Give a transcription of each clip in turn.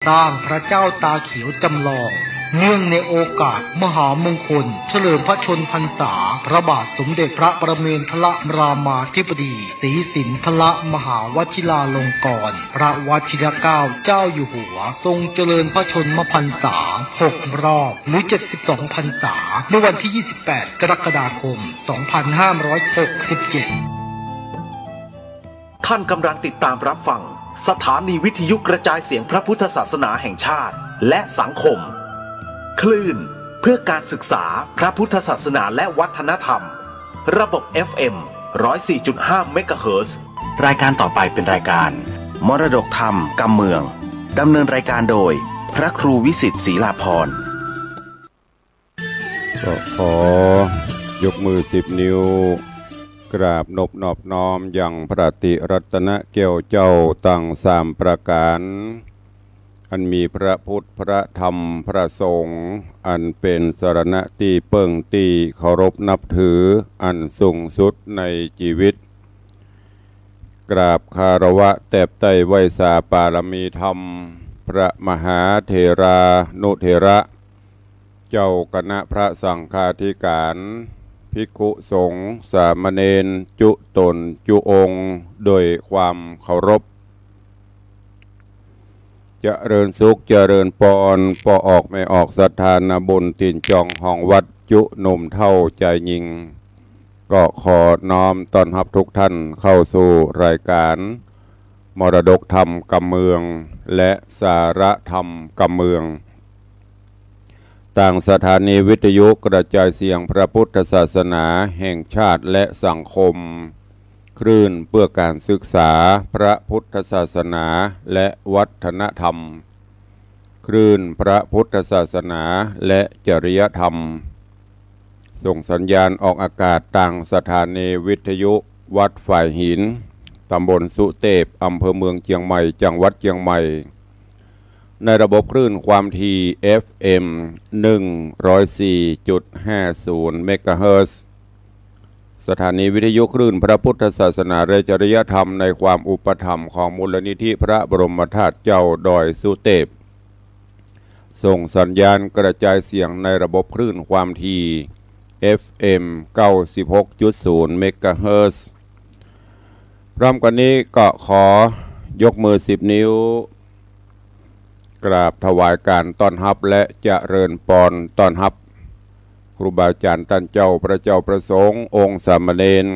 สร้างพระเจ้าตาเขียวจำลองเนื่องในโอกาสมหามงคลเฉลิมพระชนมพรรษาพระบาทสมเด็จพระประเมนทรรามาธิบดีศรีสินธรมหาวชิราลงกรณ์พระวชิรเกล้าเจ้าอยู่หัวทรงเจริญพระชนมพรรษา6 รอบหรือ72 พรรษาในวันที่ 28 กรกฎาคม 2567 ท่านกำลังติดตามรับฟังสถานีวิทยุกระจายเสียงพระพุทธศาสนาแห่งชาติและสังคมคลื่นเพื่อการศึกษาพระพุทธศาสนาและวัฒนธรรมระบบ FM 104.5 เมกะเฮิรตซ์รายการต่อไปเป็นรายการมรดกธรรมกำเมืองดำเนินรายการโดยพระครูวิสิทธิ์ศรีลาภรณ์ก็ขอยกมือ10 นิ้วกราบนอบน้อมอย่างพระติรัตนแก้วเจ้าตั้ง3 ประการอันมีพระพุทธพระธรรมพระสงฆ์อันเป็นสรณะที่เปิ่งที่เคารพนับถืออันสูงสุดในชีวิตกราบคารวะแตบไต้ไหวสาปารมีธรรมพระมหาเถรานุเถระเจ้าคณะพระสังฆาธิการภิกขุสงฆ์สามเณรจุตนจุองค์โดยความเคารพเจริญสุขเจริญปอนปอออกไม่ออกศรัทธานาบุญตินจองห้องวัดจุหนุ่มเท่าใจยิงก็ขอน้อมต้อนรับทุกท่านเข้าสู่รายการมรดกธรรมกำเมืองและสาระธรรมกำเมืองต่างสถานีวิทยุกระจายเสียงพระพุทธศาสนาแห่งชาติและสังคมคลื่นเพื่อการศึกษาพระพุทธศาสนาและวัฒนธรรมคลื่นพระพุทธศาสนาและจริยธรรมส่งสัญญาณออกอากาศต่างสถานีวิทยุวัดฝ่ายหินตำบลสุเทพอำเภอเมืองเชียงใหม่จังหวัดเชียงใหม่ในระบบคลื่นความถี่ FM 104.50 เมกะเฮิรตซ์สถานีวิทยุคลื่นพระพุทธศาสนาและจริยธรรมในความอุปถัมภ์ของมูลนิธิพระบรมธาตุเจ้าดอยสุเทพส่งสัญญาณกระจายเสียงในระบบคลื่นความถี่ FM 96.0 เมกะเฮิรตซ์พร้อมกันนี้ก็ขอยกมือ10 นิ้วกราบถวายการต้อนรับและเจริญปอนต้อนรับครูบาอาจารย์ท่านเจ้าพระเจ้าประสงค์องค์สามเณร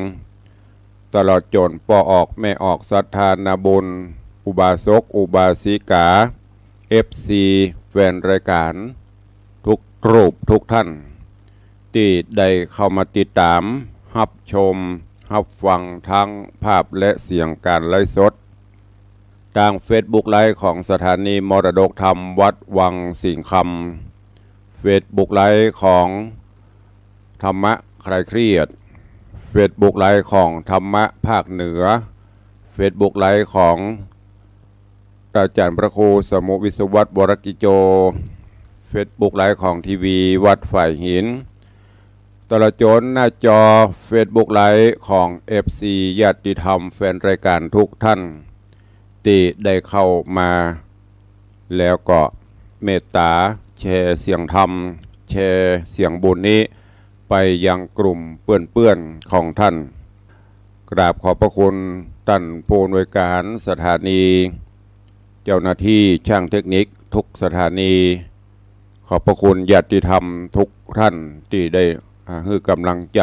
ตลอดจนปอออกแม่ออกศรัทธานาบุญอุบาสกอุบาสิกา FC แฟนรายการทุกรูปทุกท่านที่ได้เข้ามาติดตามรับชมรับฟังทั้งภาพและเสียงการไลฟ์สดทาง Facebook ไลฟ์ของสถานีมรดกธรรมวัดวังสิงห์คำ Facebook ไลฟ์ของธรรมะคลายเครียด Facebook ไลฟ์ของธรรมะภาคเหนือ Facebook ไลฟ์ของอาจารย์พระครูสมุวิศวัตรวรกิโจ Facebook ไลฟ์ของทีวีวัดฝ่ายหินตลอดจนหน้าจอ Facebook ไลฟ์ของ FC ญาติธรรมแฟนรายการทุกท่านที่ได้เข้ามาแล้วก็เมตตาแชร์เสียงธรรมแชร์เสียงบุญนี้ไปยังกลุ่มเพื่อนๆของท่านกราบขอบพระคุณท่านผู้อำนวยการสถานีเจ้าหน้าที่ช่างเทคนิคทุกสถานีขอบพระคุณญาติธรรมทุกท่านที่ได้ให้กำลังใจ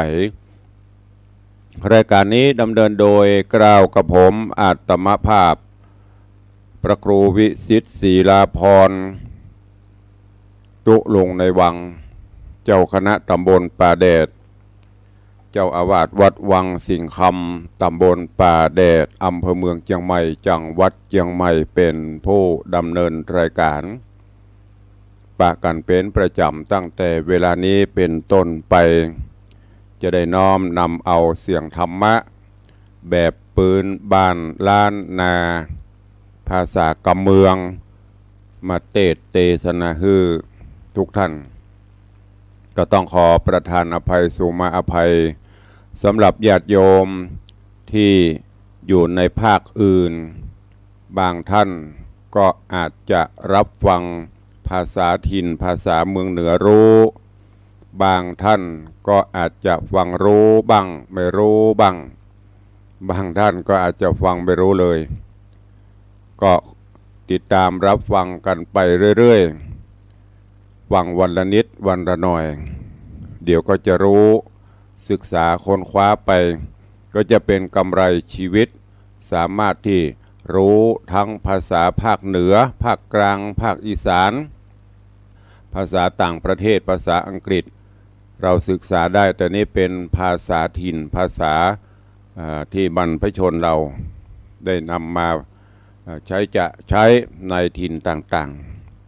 รายการนี้ดำเนินโดยกล่าวกับผมอาตมภาพพระครูวิสิทธิ์ศรีลาภรณ์ตุลงในวังเจ้าคณะตำบลป่าแดดเจ้าอาวาสวัดวังสิงห์คำตำบลป่าแดดอำเภอเมืองเชียงใหม่จังหวัดเชียงใหม่เป็นผู้ดำเนินรายการปะกันเป็นประจำตั้งแต่เวลานี้เป็นต้นไปจะได้น้อมนำเอาเสียงธรรมะแบบปืนบ้านล้านนาภาษากำเมืองมาเทศนาฮือทุกท่านก็ต้องขอประทานอภัยสุมาอภัยสำหรับญาติโยมที่อยู่ในภาคอื่นบางท่าน ก็อาจจะรับฟังภาษาถิ่นภาษาเมืองเหนือรู้บางท่านก็อาจจะฟังรู้บ้างไม่รู้บ้างบางท่านก็อาจจะฟังไม่รู้เลยก็ติดตามรับฟังกันไปเรื่อยๆฟังวันละนิดวันละหน่อยเดี๋ยวก็จะรู้ศึกษาค้นคว้าไปก็จะเป็นกำไรชีวิตสามารถที่รู้ทั้งภาษาภาคเหนือภาคกลางภาคอีสานภาษาต่างประเทศภาษาอังกฤษเราศึกษาได้แต่นี่เป็นภาษาถิ่นภาษาที่บรรพชนเราได้นำมาใช้ในถิ่นต่าง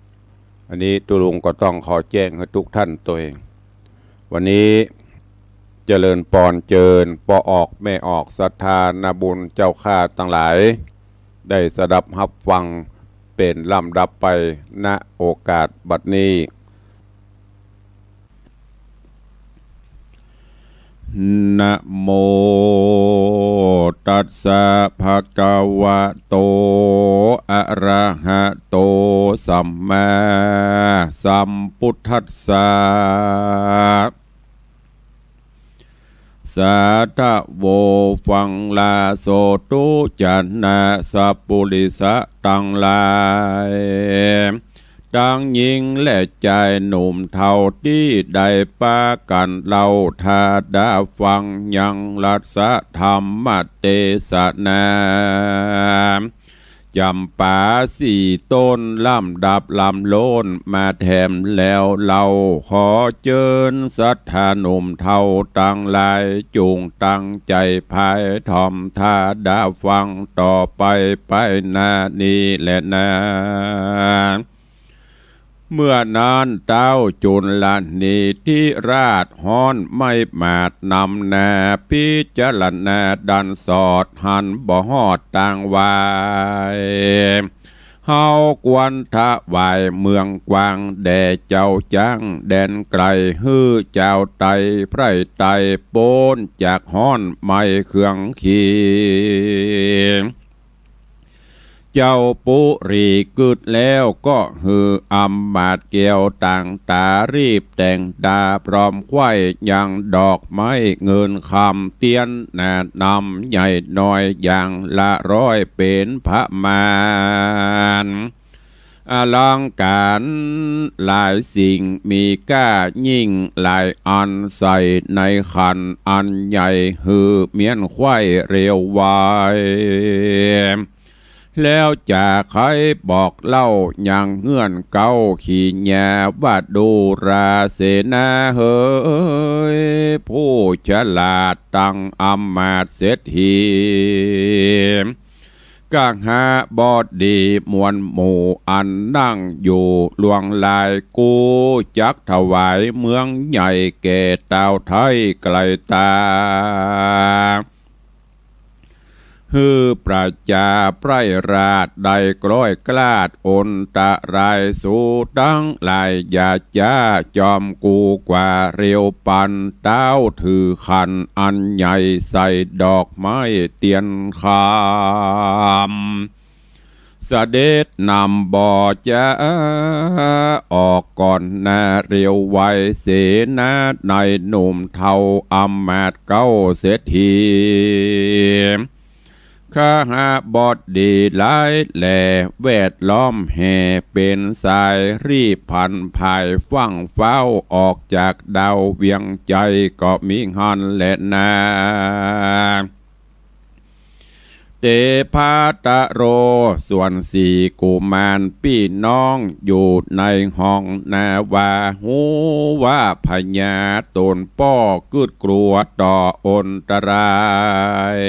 ๆอันนี้ตุลุงก็ต้องขอแจ้งให้ทุกท่านตัวเองวันนี้เจริญปอนเจิญปอออกแม่ออกศรัทธานาบุญเจ้าข้าทั้งหลายได้สดับรับฟังเป็นลำดับไปณโอกาสบัดนี้นะโมตัสสะภะคะวะโตอะระหะโตสัมมาสัมพุทธัสสะสาธะโวฟังลาโสตุจันนาสัพปุริสะตังหลายดังหญิงและชายหนุ่มเท่าที่ได้ปากันเล่าทาดาฟังยังรัสธรรมเทศนาจำป่าสี่ต้นลำดับลำโลนมาแถมแล้วเราขอเจิญศรัทธาหนุ่มเท่าตั้งหลายจูงตั้งใจภายทอมทาดาฟังต่อไปนานี้แหละนาเมื่อนานเต้าจุลลานีที่ราชฮ้อนไม่มาดนำนาพิจารณาดันสอดหันบ่ฮอดต่างวายเฮากวนทะวายเมืองกวางแด่เจ้าจังแดนไกลฮื้อเจ้าไตไพรไตโปนจากฮ้อนไม่เครื่องขีเจ้าปุรีกึดแล้วก็ฮืออำมาดเกี่ยวต่างตารีบแต่งตาพร้อมไข่ยังดอกไม้เงินคำเตียนแนะนำใหญ่น้อยอย่างละร้อยเป็นพระมารอลังการหลายสิ่งมีก้ายิ่งหลายอันใส่ในขันอันใหญ่ฮือเมียนไข่เร็วไวแล้วจะใครบอกเล่าอย่างเงื่อนเก้าขี่แย่ว่าดูราเสนาเฮยผู้ฉลาดตั้งอำมาตย์เศรษฐีกังหาบอดดีมวลหมู่อันนั่งอยู่ลวงลายกูจักถวายเมืองใหญ่แก่เต่าไทยไกลตาฮือประจาไพรราชได้กล้อยกลาดอนตะรายสู่ตั้งหลายยาจ้าจอมกูกว่าเรียวปันเต้าถือขันอันใหญ่ใส่ดอกไม้เตียนคำเสด็จนำบ่อจะออกก่อนนาเรียวไวเสนาในหนุ่มเทาอำมาตย์เก้าเศรษฐีข้าหาบอดดีหลายแหล่แวดล้อมแห่เป็นสายรีบพันภายฟังเฝ้าออกจากดาวเวียงใจก็มีหันและนาเตพาตะโรส่วนสี่กุมารพี่น้องอยู่ในห้องนาวาหูว่าพญาตนป้อกึดกลัวต่ออนตราย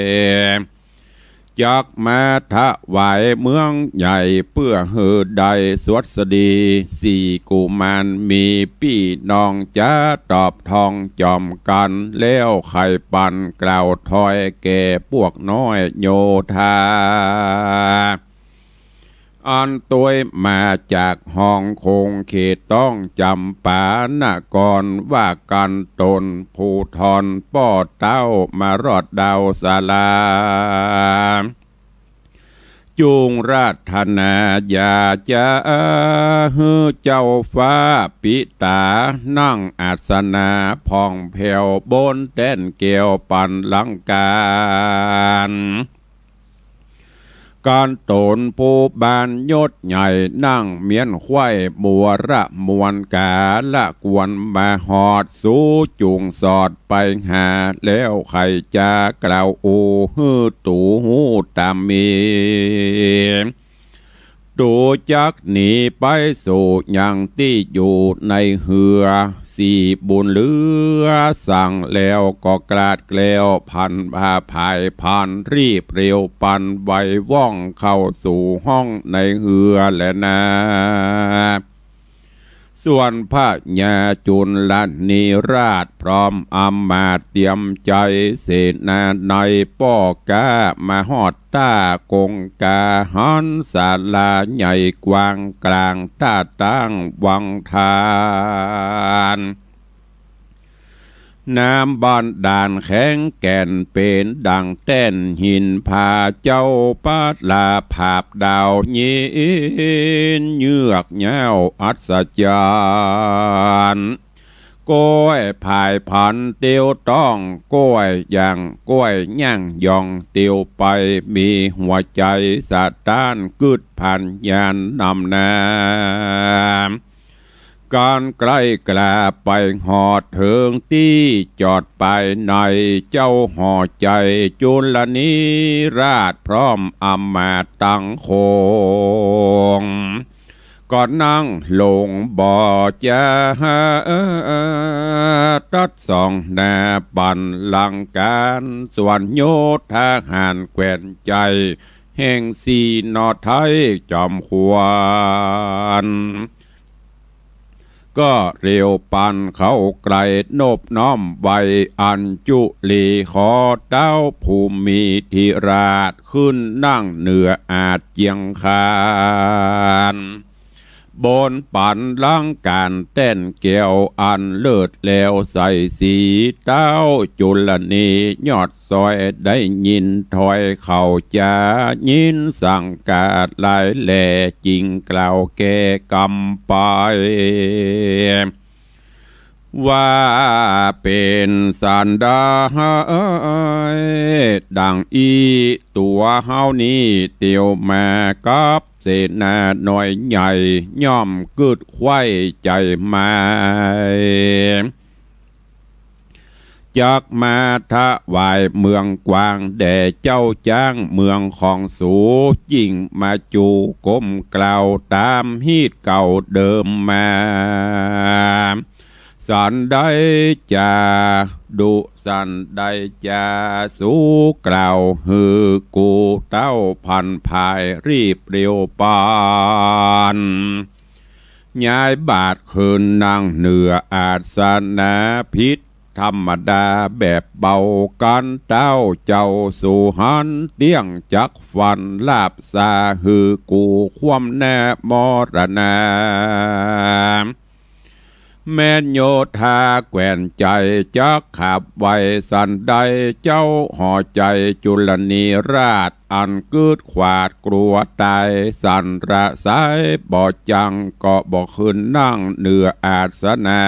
จักมาถวายเมืองใหญ่เพื่อเฮือใดสวสดีสี่กุมารมีพี่น้องจะตอบทองจอมกันแล้วไข่ปันกล่าวถอยแก่พวกน้อยโยธาอันตัวมาจากห้องคงเขตต้องจำปานกรว่ากันตนผู้ทอนป้อเต้ามารอดดาวศาลา จุงราธนาอย่าจะฮือเจ้าฟ้าปิตานั่งอาสนาพองแผ่วบนแต้นเกี่ยวปันลังการการโตนผู้บานยศใหญ่นั่งเมียนควายบัวระมวนกาละกวนมาหอดสู้จุงสอดไปหาแล้วใครจะกล่าวอูฮือตูหูตามมีดูจักหนีไปสู่ยังที่อยู่ในเหือสี่บุญเลือสั่งแล้วก็กราดเกลียวพันพาภายพันรีบเร็วปันไวว่องเข้าสู่ห้องในเหือและนาส่วนพระญาจุลนิราชพร้อมอำมาตย์เตรียมใจเสนาในป้อกามหอดต้ากงกาหันศาลาใหญ่กว้างกลางต้าตั้งวังทานน้ำบานด่านแข็งแก่นเป็นดังแต้นหินพาเจ้าปาดลาภาพดาวยินเยือกเย้าอัศจรรย์ก้อยภายพันเตียวต้องก้อยอย่างก้อยย่างยองเตียวไปมีหัวใจสะต้านกึดพันยานนำนาการใกล้กลาไปหอดเถิงที่จอดไปในเจ้าห่อใจจุลนิราชพร้อมอำมาตย์ตั้งโคงก่อนนั่งลงบ่อจะตัดสองหน้าบันลังการส่วนโยธาหารแกว่นใจแห่งสีนอไทยจอมควรก็เร็วปันเขาไกลโนบน้อมไวอันจุลีขอเต้าภูมิธิราชขึ้นนั่งเหนืออาจเจียงคานบนปันลังการเต้นเกี่ยวอันเลิศแล้วใส่สีเต้าจุลนียอดซอยได้ยินถอยเข่าจะยินสั่งกาดลายแหล่จริงกล่าวแก่กำไปว่าเป็นสันดาดังอีตัวเฮานี้เตียวมากับเสนาหน่อยใหญ่ย่อมกึดไข้ใจมาจากมาถวายเมืองกวางแด่เจ้าจ้างเมืองของสูยิ่งมาจูก้มกล่าวตามฮีดเก่าเดิมมาสันได้จะดุสันได้จะสู้กล่าวฮือกูเต้าพันภายรีบเร็วปานย้ายบาทคืนนั่งเหนืออาสนะพิษธรรมดาแบบเบากันเต้าเจ้าสู่หันเตี้ยงจักฟันลาบซาฮือกูความแน่มรณาแม่นโยธาแกว่นใจจักขับไว้สันใดเจ้าห่อใจจุลนีราชอันกึดขวาดกลัวตายสันระสายบ่จังก็บ่ขึ้นนั่งเหนืออาสนะ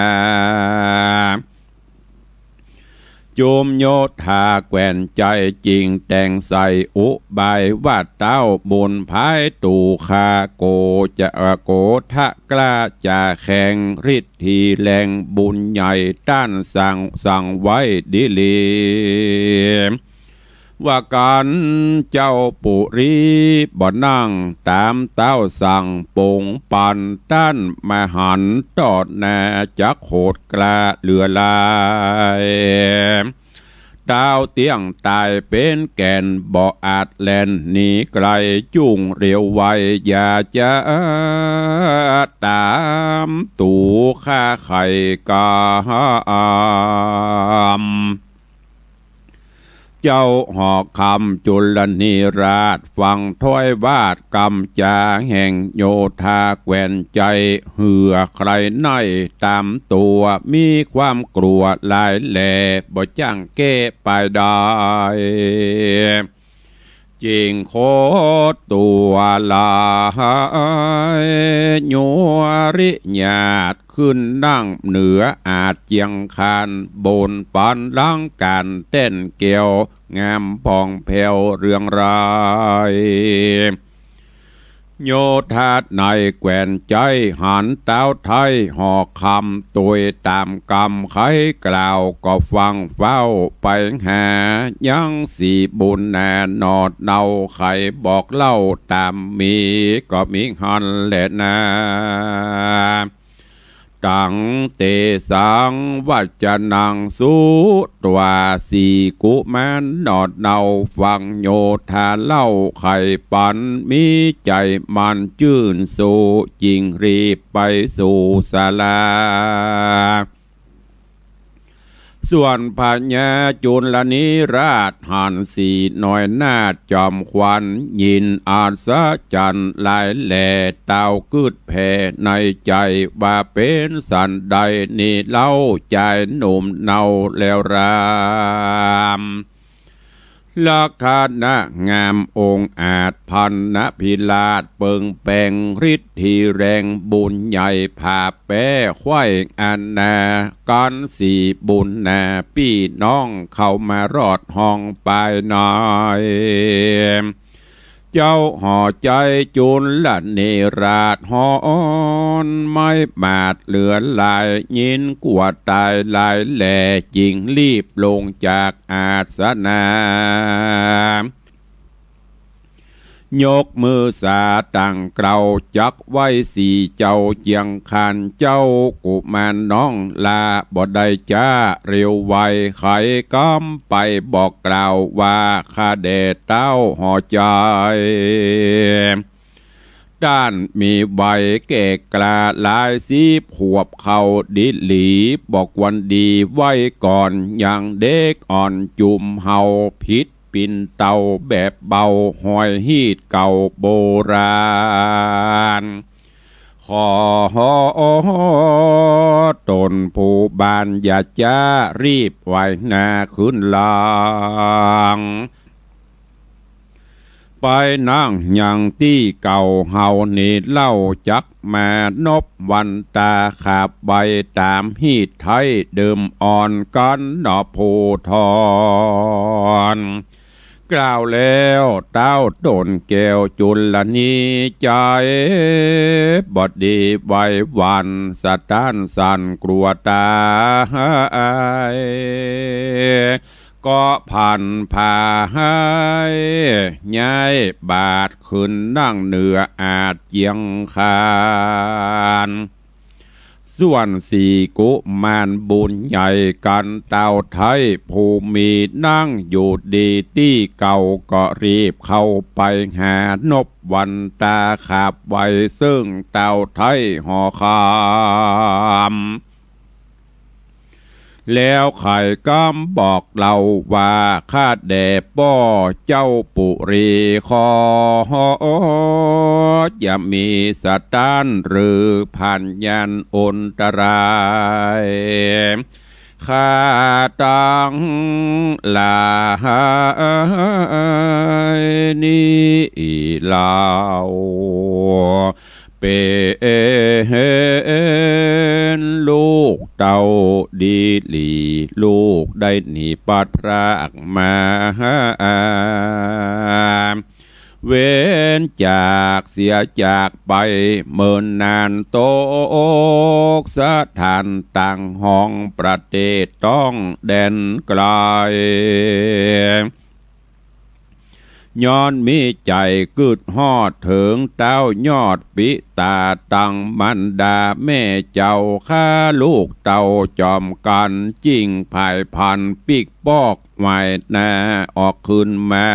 โจมโยธาแกว่นใจจริงแต่งใส่อุบายว่าเต้าบุญภายตู่คาโกจะโกทะกล้าจะแข่งฤทธีแรงบุญใหญ่ต้านสั่งไว้ดิลีว่าการเจ้าปุรีบ่นั่งตามเต้าสั่งปงปันต้านมหันตอดแน่จักโหดกล้าเหลือลายดาวเตียงตายเป็นแก่นบ่อาจแล่นหนีไกลจุ่งเร็วไวอย่าจะตามตู่ข้าไข่กามเจ้าหอกคำจุลนิราชฟังถ้อยวาดกำจาแห่งโยธาแกว่นใจเหือใครในตามตัวมีความกลัวลายแหล่บ่จ้างเก้ไปได้ จิงโคตัวลายยัวริญาตขึ้นนั่งเหนืออาจเจียงคานบนปันลังการเต้นเกี่ยวงามพองแผ่วเรืองรายโยธาในแกวนใจหันเต้าไทยหอกคำตุยตามกรรมไขกล่าวก็ฟังเฝ้าไปหายังสีบุญแน่นอดเนาไขบอกเล่าตามมีก็มีหันแหละนาตังเตสังวัจนังสุตวาสีกุมานนอดเนาฟังโยธาเล่าไข่ปันมีใจมันจื่นสู่จิงรีบไปสู่ศาลาส่วนพญาจุลนิราชหันสีน้อยนาดจอมควันยินอาสะจันลายแหล่เต้ากึดแผ่ในใจว่าเป็นสันใดนี่เล่าใจหนุ่มเนาแล้วรามลักษณะงามองค์อาจพันนพิลาศเปิงแปงฤทธิแรงบุญใหญ่ผ่าแป้ควายอันนากันสีบุญนาพี่น้องเข้ามารอดห้องไปหน่อยเจ้าห่อใจจุลละเนราชหอนไม่มาดเหลือลายยินกวดตายลายแหล่จิงรีบลงจากอาสนายกมือสาตั้งเกลาจักไว้สี่เจ้าเจียงคันเจ้ากุมารน้องลาบ่ได้จ้าเร็วไวไขกำไปบอกกล่าวว่าข้าเดชเต้าห่อใจด้านมีใบเกกกลาลายสีขวบเขาดิหลีบอกวันดีไว้ก่อนอย่างเด็กอ่อนจุ่มเฮาพิษปินเตาแบบเบาหอยฮีดเก่าโบราณขอตนผู้บานอย่าจ้ารีบไว้หน้าขึ้นลางไปนั่งยังที่เก่าเฮานี่เล่าจักมานบวันตาขาบใบตามฮีดไทยเดิมอ่อนกันดอกโพทอนกล่าวแล้วเต้าตนแก้วจุลนีใจบดดีไว้วันสะท้านสันกลัวตายก็ผ่านพาให้ย้ายบาทขึ้นนั่งเหนืออาจเจียงคานส่วนสี่กุมารบุญใหญ่กันเต่าไทยผู้มีนั่งอยู่ดีที่เก่าก็รีบเข้าไปหานบวันตาขาบไว้ซึ่งเต่าไทยห่อคามแล้วไข่ก้ำบอกเราว่าข้าแด่ป้อเจ้าปุรีคออย่ามีสตานหรือพันยันอนตรายข้าตังลานี้ลาวเป็นลูกเต่าดีหลีลูกได้หนีปัดพรากมาเว้นจากเสียจากไปเมินนานโตกสถานต่างห้องประเทศต้องแดนไกลย้อนมีใจกึดฮอดถึงเต้ายอดปิตาตังมันดาแม่เจ้าข้าลูกเต่าจอมกันจริงภายพันปิกปอกไว้นาออกขึ้นมา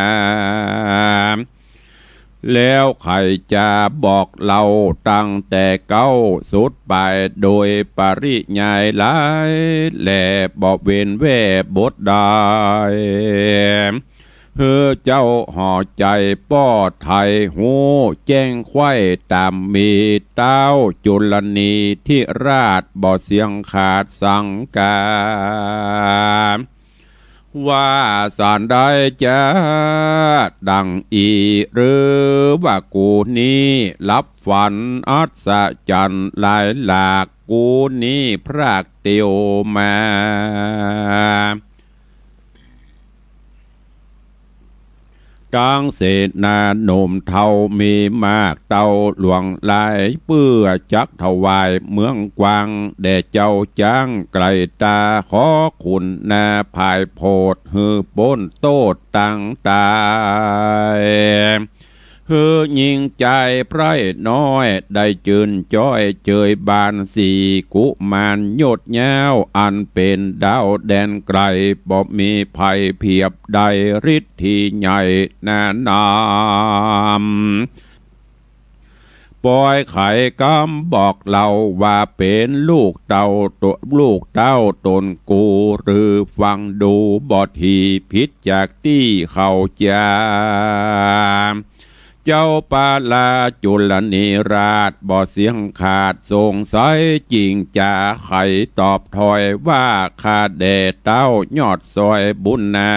แล้วใครจะบอกเราตั้งแต่เก้าสุดไปโดยปริยายหลายแหล่บอกเว้นแว่บทได้เฮือเจ้าห่อใจป้อไทยหูแจ้งไข่ตามมีเต้าจุลนีที่ราชบ่เสียงขาดสังกา ว่าสารได้จะดังอีหรือว่ากูนี้รับฝันอัศจรรย์หลายหลากกูนี้พรากเตียวมาดังเศษนาหนุ่มเท่ามีมากเต่าหลวงลายเปื้อจักถวายเมืองกวางแด่เจ้าจ้างไกลตาขอคุณนาภายโพดฮือป้นโตดตังตายฮือยิงใจไพร่น้อยได้จืนจ้อยเจยบานสีกุมารโยดแย้วอันเป็นดาวแดนไกลบ่มีภัยเพียบใดฤทธิ์ที่ใหญ่นานามปอยไข่กำบอกเราว่าเป็นลูกเต่าตัวลูกเต้าตนกูหรือฟังดูบอทีพิษจากที่เขาจาเจ้าปาลาจุลนิราชบ่เสียงขาดสงสัยจริงจะไขตอบถอยว่าข้าแด่เต้ายอดซอยบุญนา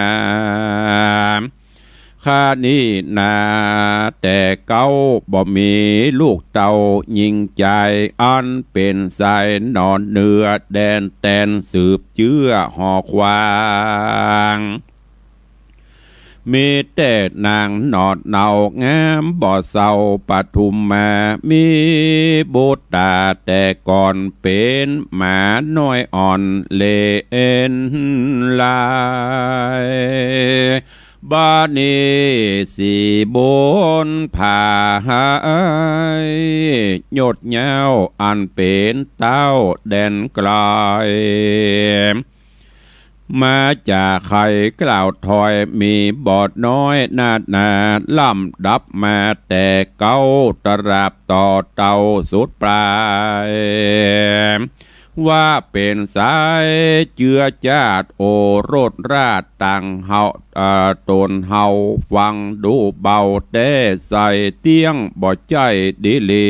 ข้านี้นาแต่เก้าบ่มีลูกเต่ายิงใจอันเป็นสายนอนเนื้อแดนแตนสืบเจื้อหอควางมีแต่นางนอดเนางามบ่เศร้าปทุมมามีบุตรตาแต่ก่อนเป็นหมาน้อยอ่อนเลนลายบ้านนี้สีบนผ่าหายหยดเย้าอันเป็นเต้าแดนไกลมาจากใครกล่าวถอยมีบอดน้อยนาล่ำดับมาแต่เก้าตราบต่อเต่าสุดปลายว่าเป็นสายเจือจาดโอรสราชต่างเฮาตนเฮาฟังดูเบาแต่ใส่เตียงบ่ใจดิลี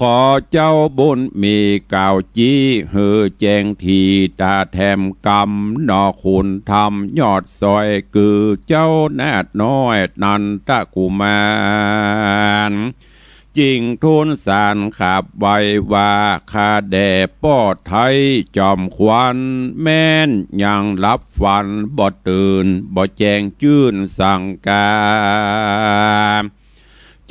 ขอเจ้าบุญมีกล่าวจี้เฮือแจงทีตาแถมกำนอคุณทำยอดซอยคือเจ้านาดน้อยนันทกุมารจริงทุนสารขับไว้ว่าข้าแด่ป้อไทยจอมควันแม่นยังรับฝันบ่ตื่นบ่แจงจื่นสั่งกา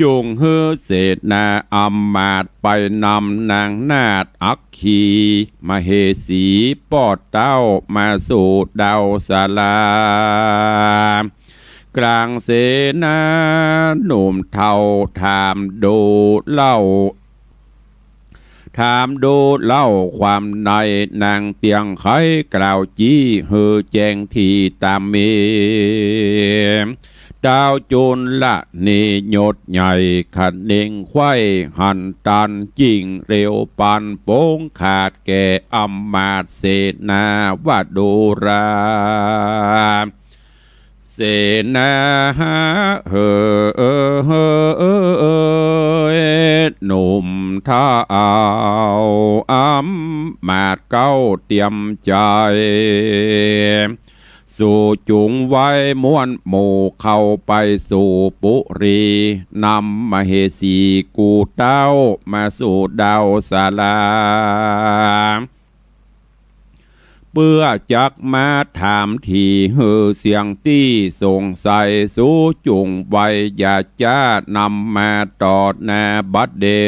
จงเฮือเศษนาอำมาตไปนำนางนาฏอักขีมเหสีปอดเต้ามาสู่ดาวสาลากลางเสนาหนุ่มเทาถามดูเล่าความในนางเตียงไขกล่าวจี้เฮือแจงทีตามเมดาวจุนละนี่โยดใหญ่ขันเน่งไข่หันตันจิงเร็วปันโป้งขาดแก่อำมาตเสนาว่าดูราเสนาเฮหนุ่มท่าเอาอำมาตเก้าเตรียมใจสู่จุงไว้ม้วนหมู่เข้าไปสู่ปุรีนำมเหสีกูเต้ามาสู่ดาวสาลาเปื้อจักมาถามทีเฮือเสียงตี้สงสัยสู่จุงไว้อย่าจ้านำมาตอดนาบัดเดี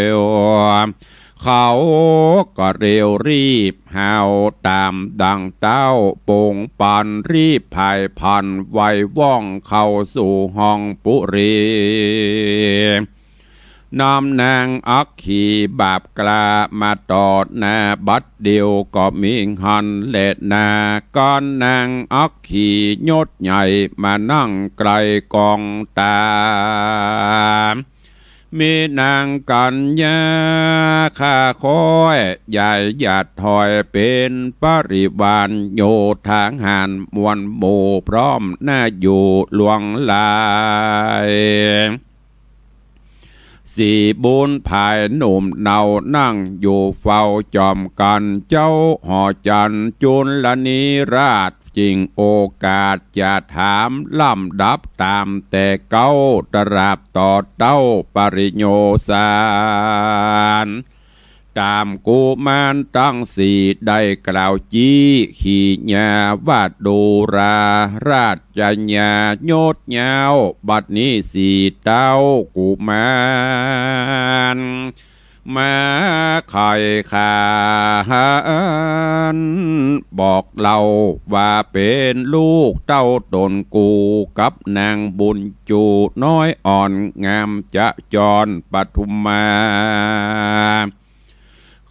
ยวเขาก็เร็วรีบหาวตามดังเต้าโป่งปันรีบภายพันไว้ว่องเข้าสู่ห้องปุรีนำนางอักขีบาปกลามาตอดนาบัดเดียวก็มีหันเล็ดนาก้อนนางอักขียศใหญ่มานั่งไกลกองตามีนางกัญญาข้าคอยใหญ่หยาดถอยเป็นปริวารโยทางหานมวลหมู่พร้อมหน้าอยู่หลวงลาย สีบุญภายหนุ่มเนานั่งอยู่เฝ้าจอมกันเจ้าหอจันจุลนิราชจริงโอกาสจะถามลำดับตามแต่เก้าตราบต่อเต้าปริโยสารตามกุมารตั้งสี่ได้กล่าวจี้ขี่ญาวาดดูราราชญาโยดยาวบัดนี้สี่เต้ากุมารมาไข่ขาบอกเราว่าเป็นลูกเต้าตนกูกับนางบุญจูน้อยอ่อนงามจะจรปทุมมา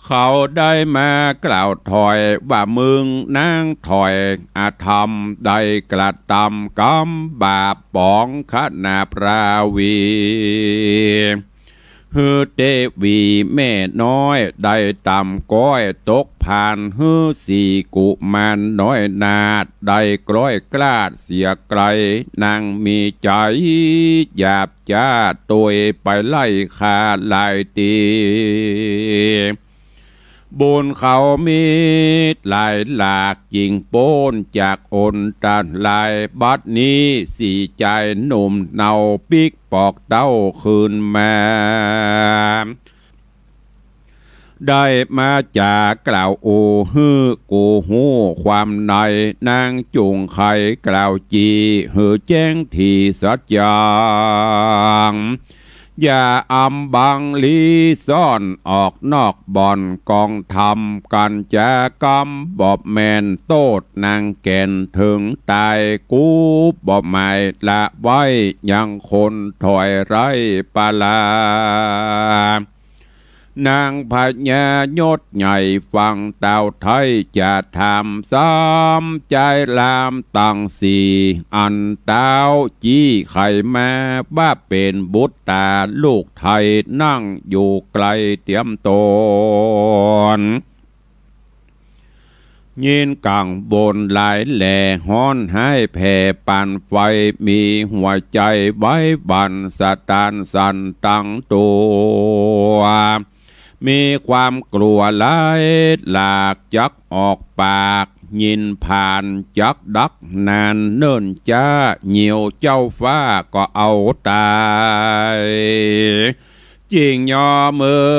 เขาได้มากล่าวถอยว่ามึงนางถอยอาธรรมได้กระทำกรรมบาปปองขนาปราวีฮือเตวีแม่น้อยได้ต่ำก้อยตกผ่านฮือสี่กุมารน้อยนาดได้กล้อยกล้าดเสียไกลนางมีใจหยาบจ้าตัวไปไล่คาลายตีบุญเขามีหลายหลากจิงโป้นจากอนตันลายบัดนี้สี่ใจหนุ่มเนาปิกปอกเต้าคืนมาได้มาจากกล่าวโอฮือกูหูความในนางจุงไข่กล่าวจีหือแจ้งที่สัจจางอย่าอำบังลีซ่อนออกนอกบ่อนกองทำกันจากรรมบอบแมนโตดนางแก่นถึงตายกูบอบหมายละไว้ยังคนถอยไรปาลานางพญายศใหญ่ฟังเต่าไทยจะทำซ้ำใจลามตั้งสี่อันเต้าจี้ไข่มาบ้าเป็นบุตรตาลูกไทยนั่งอยู่ไกลเตรียมตนยินกังบนหลายแหล่ฮ้อนให้แผ่ปันไฟมีหัวใจไว้บันสตานสันตั้งตัวมีความกลัวหลายหลากจักออกปากยินผ่านจักดักนานเนิ่นจ้าเหนียวเจ้าฟ้าก็เอาตายจิงยอมือ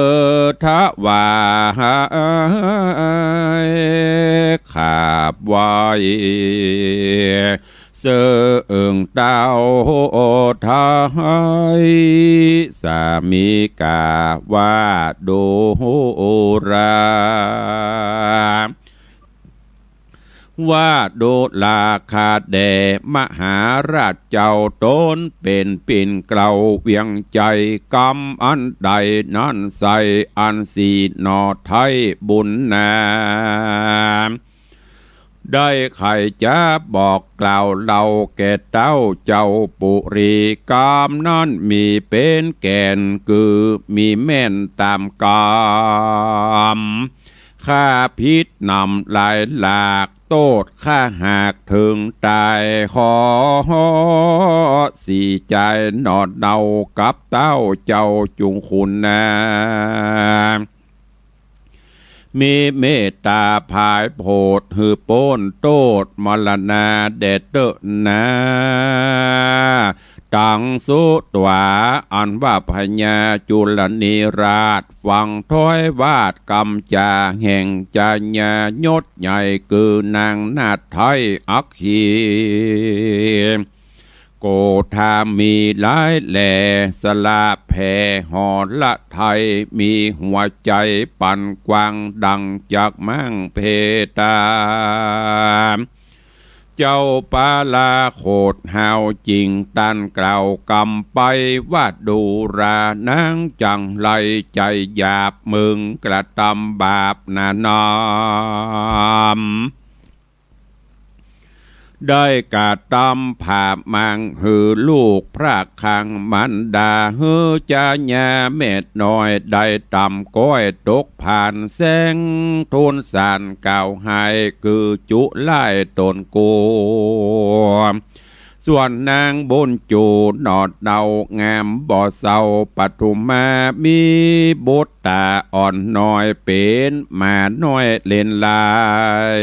ทว่าขาบไว้เสื่องเต้าไทยสามีกาว่าดูราว่าโดลาคาแดมหาราชเจ้าตนเป็นปิ่นเกลาเวียงใจกำอันใดนั้นใส่อันสีนอไทยบุญนาได้ใครจะบอกกล่าวเราแก่เต้าเจ้าปุรีกามนั้นมีเป็นแก่นคือมีแม่นตามกามข้าพิษนำหลายหลากโตดข้าหากถึงตายขอสี่ใจนอดเดากับเต้าเจ้าจุงคุณนามีเมตตาภายโพดหือโป้นโตดมรณาเดเตนาตังสุตวาอันว่าพญาจุลนิราชฟังถ้อยวาดกำจาแห่งจาญายศใหญ่คือนางนาถไทยอักขีโกธามีหลายแหล่สลาแผ่หอละไทยมีหัวใจปั่นกวางดังจากมั่งเพตาเจ้าปาลาโคดหาวจริงตันกล่าวกำไปว่าดูรานางจังไรใจหยาบมึงกระทำบาปนานามได้กาตำผามังหือลูกพระคังมันดาฮือจาญาเม็ดน้อยได้ตำก้อยตกผ่านแสงทุนสานเก่าหายคือจุไล่ตนกู ส่วนนางบุญจูนอดเดางามบ่อเศร้าปฐุมมามีบุตรตาอ่อนน้อยเป็นมาน้อยเล่นลาย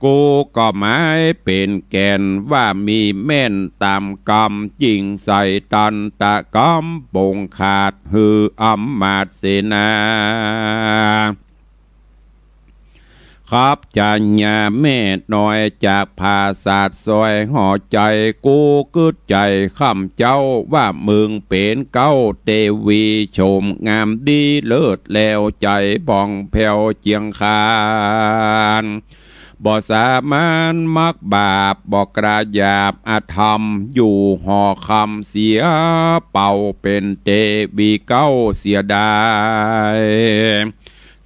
กูก็หมายเป็นแกนว่ามีแม่นตามกรรมจริงใส่ตันตะกำปงขาดหืออำมาตย์เสนาครับจัญญาแม่น้อยจากภาษาซอยห่อใจกูกึดใจคำเจ้าว่ามึงเป็นเก้าเตวีชมงามดีเลิศแล้วใจบ่องแผ่วเจียงคานบ่สามานมักบาปบ่กระยาบอาธรรมอยู่ห่อคำเสียเป่าเป็นเตวีเก้าเสียดาย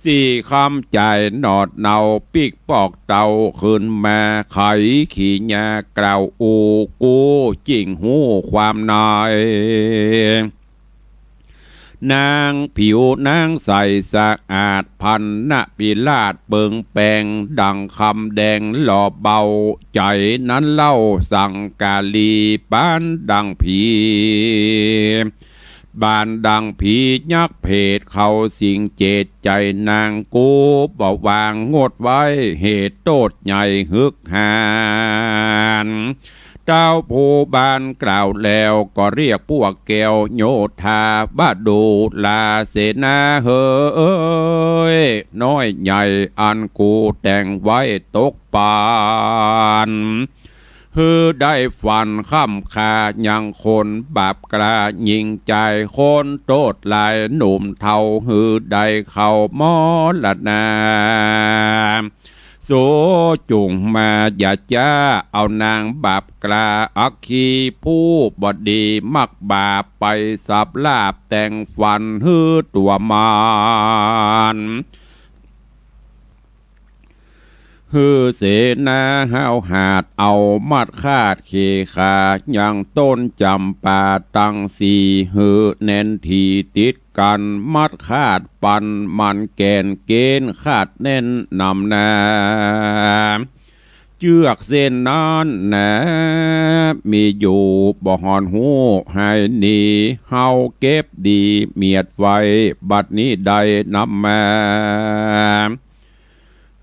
สี่คำใจหนอดเนาปีกปอกเตาขึ้นมาไขขี่ยากล่าวอูกูจริงหูความนายนางผิวนางใสสะอาดพันณปิลาดเบิงแปงดังคำแดงหล่อเบาใจนั้นเล่าสั่งกาลีปานดังผีบานดังผียักเพศเขาสิ่งเจตใจนางกูบ่วางงดไว้เหตุโตดใหญ่ฮึกหานเจ้าผู้บานกล่าวแล้วก็เรียกพวกแก้วโยธาบ้าดูลาเสนาเฮ้ยน้อยใหญ่อันกูแต่งไว้ตกปานฮือได้ฟันข้ามคายังคนบาปกล้ายิงใจคนโตดลายหนุ่มเทาฮือได้เข้ามอละนาโสจุงมาอย่าจ้าเอานางบาปกล้าอักขีผู้บดีมักบาปไปสับลาบแต่งฟันฮือตัวมานฮือเสนาห้าวหาดเอามัดคาดเคขายังต้นจำปาตั้งสีฮือแน่นทีติดกันมัดคาดปันมันแกนเกณฑ์คาดแน่นนำนาเจือกเส้นนั้นนะมีอยู่บ่หอนหูให้หนีเฮาเก็บดีเมียดไว้บัดนี้ได้นำมา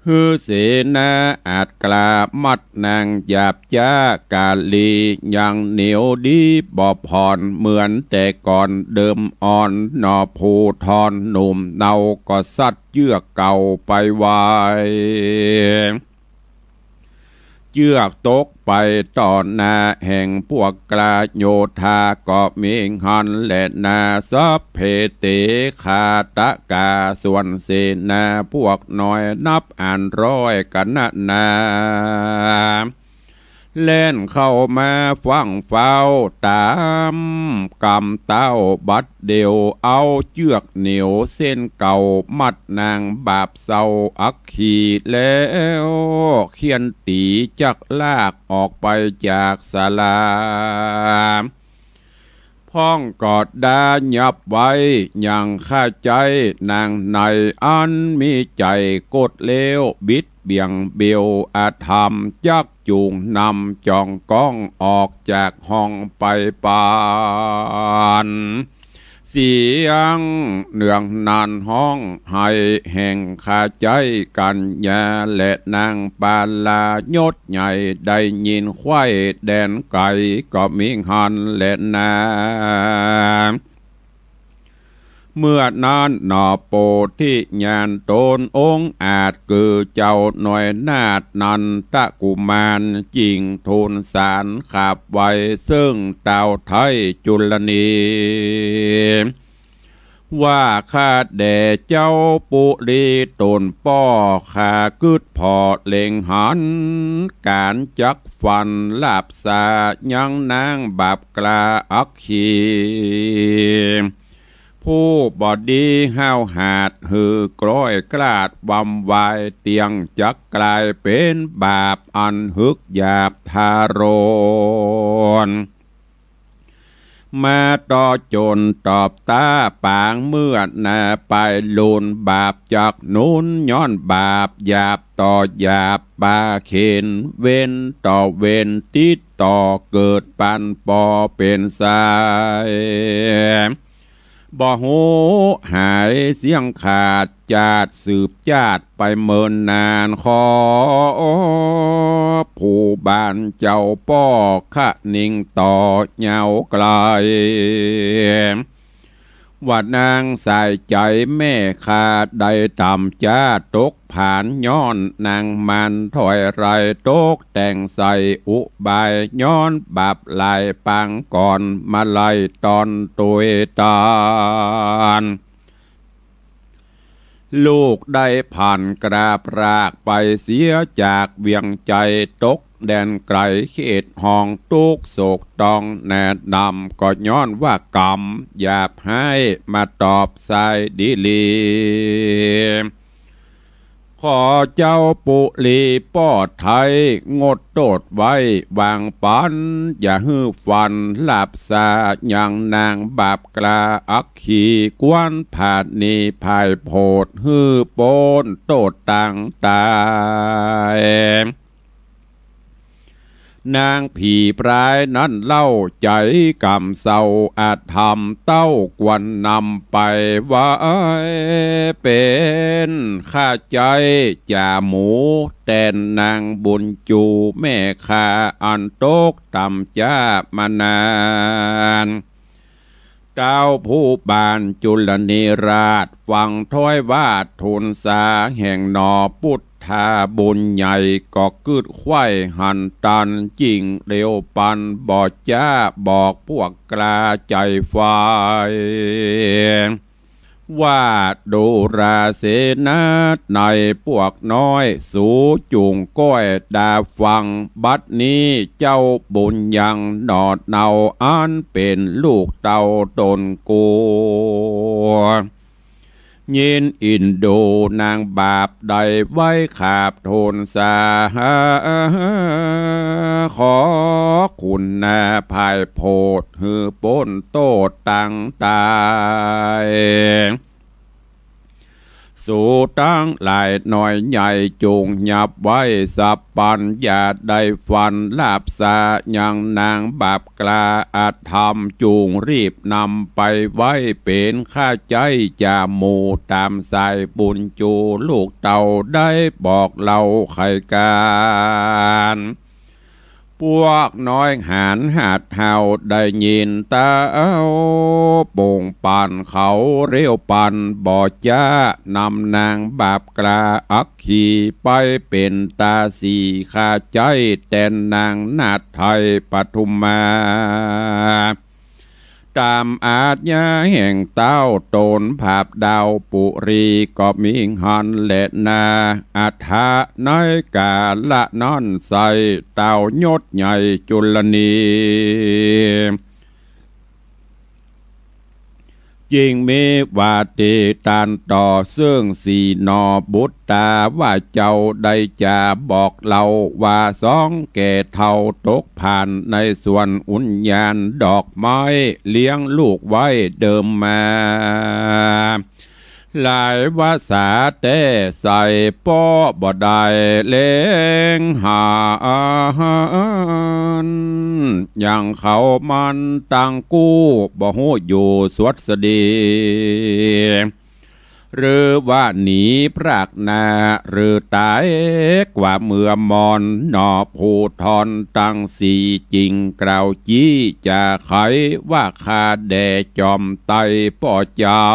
ฮือเสนาอาจกลามัดนางหยาบจ้ากาลียังเหนียวดีบ่ผ่อนเหมือนแต่ก่อนเดิมอ่อนนอผู้ทอนหนุ่มเนาก็สัดเยือกเก่าไปไวเจือกตกไปต่อหน้าแห่งพวกกลาโยธาก็มีหันและนาสัพเพเตคาตะกาส่วนเสนาพวกน้อยนับอ่านร้อยกันนาเล่นเข้ามาฟังเฝ้าตามกำเต้าบัดเดียวเอาเจือกเหนียวเส้นเก่ามัดนางบาปเศร้าอักขีแล้วเขียนตีจักลากออกไปจากศาลาพ้องกอดดาหยับไว้ยังข้าใจนางในอันมีใจกดเลวบิดเบี่ยงเบียวอาธรรมจักจูงนำจองก้องออกจากห้องไปปานเสียงเนืองนานห้องให้แห่งข้าใจกันยาและนางปาลายศใหญ่ได้ยินควายแดนไก่ก็มีหันและนาเมื่อนานหนอโปที่ญาณตนองค์อาจคือเจ้าหน่อยนาดนันตะกุมารจริงทูลสารขับไว้ซึ่งเต่าไทยจุลนีว่าข้าแด่เจ้าปุรีตนป้อข้ากึดพอเล็งหันการจักฟันลาบสายังนางบาปกลาอักขีผู้บอดีห้าวหาดหือกร้อยกลาดวำวายเตียงจักกลายเป็นบาปอันฮึกหยาบทารน มาต่อจนตอบตาปางเมื่อนาไปลุนบาปจากนู้นย้อนบาปหยาบต่อหยาบบาเข็นเว้นต่อเว้นติดต่อเกิดปันปอเป็นสายบ่หูหายเสียงขาดจาดสืบจาดไปเมินนานขอผู้บ้านเจ้าป้อขะนิ่งต่อเหงาไกลว่านางใส่ใจแม่ขาดได้ต่ำจ้าตกผ่านย้อนนางมันถอยไรตกแต่งใส่อุบายย้อนบาปลายปังก่อนมาไล่ตอนตัวตานลูกได้ผ่านกราบรากไปเสียจากเวียงใจตกแดนไกลเขตห้องตุกโศกตองแนดดำก็ย้อนว่ากรรมหยาบให้มาตอบสายดีลีขอเจ้าปุลีป้อไทยงดโตดไว้วางปันอย่าฮื้อฟันหลับซาอย่างนางบาปกลาอักขีกวนผาดนีภายโพดฮื้อโปนโตดต่างตายนางผีปลายนั้นเล่าใจกำเศร้าอาจทำเต้ากวนนำไปไว้เป็นข้าใจจ่าหมูแต่นางบุญจูแม่ข้าอันตกต่ำจ้ามานานเจ้าผู้บานจุลนิราชฟังถ้อยวาดทุนสาแห่งนอพุทธาบุญใหญ่ก็กึดไข่หันตันจริงเร็วปันบอกจ้าบอกพวกกลาใจไฟว่าดูราเสนาในพวกน้อยสูจุงก้อยดาฟังบัดนี้เจ้าบุญยังนอดเนาอันเป็นลูกเต่าตนกูยินอินโดนางบาปใดไว้ขาบโทนสาขอคุณนาภายโพดฮือป้นโตตังตายสู่ตั้งหลายหน่อยใหญ่จุงหยับไว้สับปันอย่าได้ฟันลาบสายังนางบาปกลาอาจทำจุงรีบนำไปไว้เป็นข้าใจจาหมูตามสายบุญจูลูกเต่าได้บอกเราไขการพวกน้อยหานหาดเฮาได้ยินตาโป่งปั่นเขาเรียวปั่นบ่อจ้านำนางบาปกลาอักขีไปเป็นตาสีข้าใจแต่นางนาถไทยปทุมมาตามอาจญาแห่งเต้าโตนภาพดาวปุรีก็มีหันและนาอัฐาในกาละนอนใสเต้ายศใหญ่จุลนีจริงมีว่าตีตานต่อซึ่งสีนอบุตตาว่าเจ้าได้จะบอกเราว่าสองแก่เท่าตกผ่านในส่วนอุญญาณดอกไม้เลี้ยงลูกไว้เดิมมาหลายภาษาแต่ใส่ป้อบ่ได้เล้งหาอย่างเขามันตั้งกู้บ่ฮู้อยู่สวดสดีหรือว่าหนีพรากนาหรือตายกว่าเมื่อมอนนอผู้ทอนตั้งสีจริงกล่าวจี้จะไขว่าคาแดจอมไตป่อเจ้า